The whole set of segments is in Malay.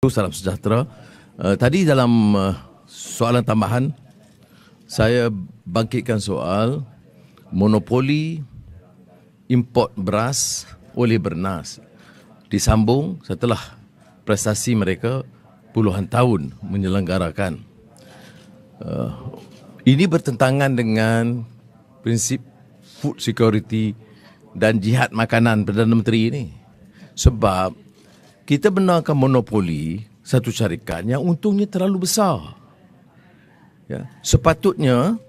Salam sejahtera. Tadi dalam soalan tambahan, saya bangkitkan soal monopoli import beras oleh Bernas disambung setelah prestasi mereka puluhan tahun menyelenggarakan. Ini bertentangan dengan prinsip food security dan jihad makanan Perdana Menteri ini. Sebab kita benarkan monopoli satu syarikat yang untungnya terlalu besar. Ya, sepatutnya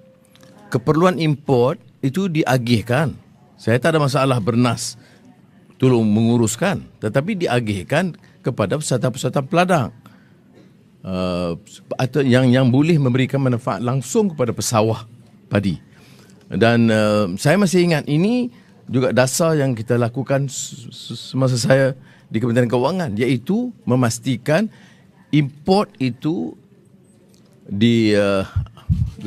keperluan import itu diagihkan. Saya tak ada masalah Bernas tolong menguruskan, tetapi diagihkan kepada peserta-peserta peladang atau yang boleh memberikan manfaat langsung kepada pesawah padi. Dan saya masih ingat ini juga dasar yang kita lakukan semasa saya di Kementerian Kewangan, iaitu memastikan import itu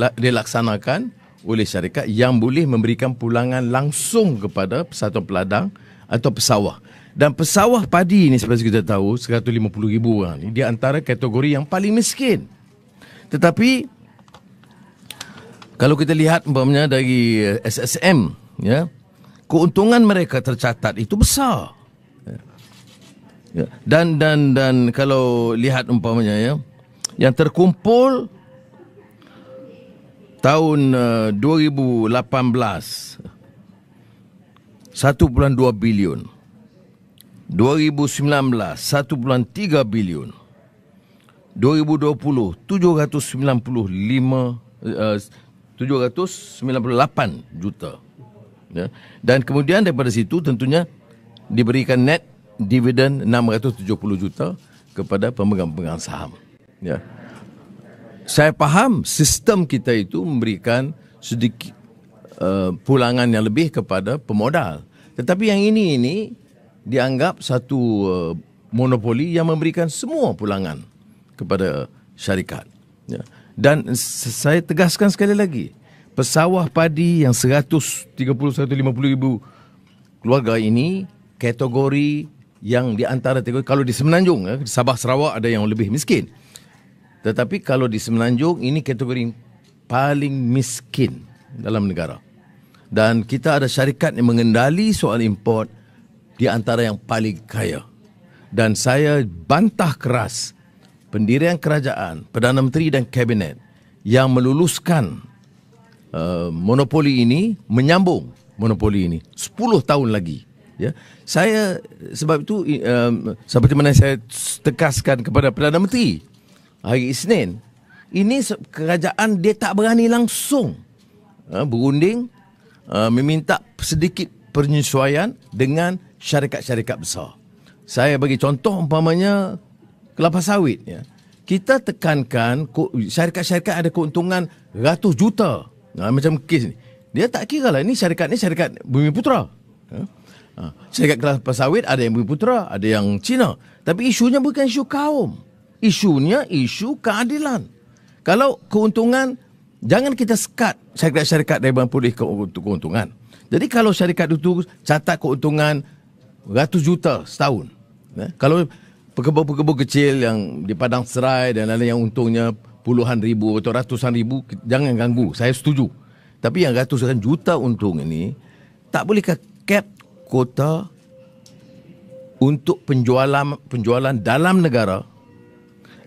dilaksanakan oleh syarikat yang boleh memberikan pulangan langsung kepada persatuan peladang atau pesawah. Dan pesawah padi ini seperti kita tahu 150,000 orang ini di antara kategori yang paling miskin. Tetapi kalau kita lihat umpamanya dari SSM, ya, keuntungan mereka tercatat itu besar. Ya. Dan kalau lihat umpamanya, ya, yang terkumpul tahun 2018 1.2 bilion, 2019 1.3 bilion, 2020 798 juta. Ya. Dan kemudian daripada situ tentunya diberikan net dividen 670 juta kepada pemegang-pemegang saham. Ya. Saya faham sistem kita itu memberikan sedikit pulangan yang lebih kepada pemodal. Tetapi yang ini dianggap satu monopoli yang memberikan semua pulangan kepada syarikat. Ya. Dan saya tegaskan sekali lagi, pesawah padi yang 150-150 ribu keluarga ini kategori yang di antara kalau di Semenanjung, di Sabah Sarawak ada yang lebih miskin. Tetapi kalau di Semenanjung ini kategori paling miskin dalam negara. Dan kita ada syarikat yang mengendali soal import di antara yang paling kaya. Dan saya bantah keras pendirian kerajaan, Perdana Menteri dan Kabinet yang meluluskan monopoli ini, menyambung monopoli ini 10 tahun lagi. Ya, saya sebab itu seperti mana saya tegaskan kepada Perdana Menteri hari Isnin, ini kerajaan dia tak berani langsung berunding meminta sedikit penyesuaian dengan syarikat-syarikat besar. Saya bagi contoh umpamanya kelapa sawit, ya. Kita tekankan syarikat-syarikat ada keuntungan ratus juta. Macam kes ni. Dia tak kira lah ini syarikat Bumiputera. Ya. Syarikat kelapa sawit ada yang Bumiputera, ada yang Cina. Tapi isunya bukan isu kaum. Isunya isu keadilan. Kalau keuntungan, jangan kita sekat syarikat-syarikat dari boleh keuntungan. Jadi kalau syarikat itu catat keuntungan ratus juta setahun. Kalau pekebun-pekebun kecil yang di Padang Serai dan lain yang untungnya puluhan ribu atau ratusan ribu, jangan ganggu. Saya setuju. Tapi yang ratusan juta untung ini, tak bolehkah cap kota untuk penjualan dalam negara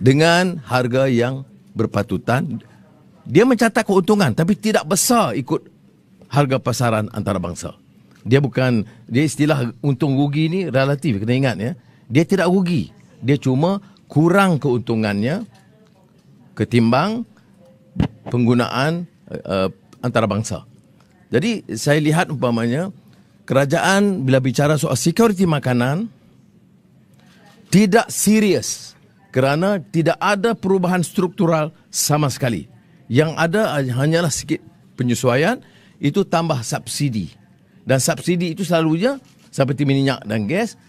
dengan harga yang berpatutan. Dia mencatat keuntungan tapi tidak besar ikut harga pasaran antarabangsa. Dia istilah untung rugi ni relatif, kena ingat, ya. Dia tidak rugi. Dia cuma kurang keuntungannya ketimbang penggunaan antarabangsa. Jadi saya lihat umpamanya kerajaan bila bicara soal security makanan tidak serius kerana tidak ada perubahan struktural sama sekali. Yang ada hanyalah sikit penyesuaian, itu tambah subsidi. Dan subsidi itu selalunya seperti minyak dan gas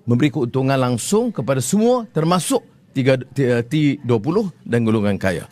memberi keuntungan langsung kepada semua termasuk T20 dan golongan kaya.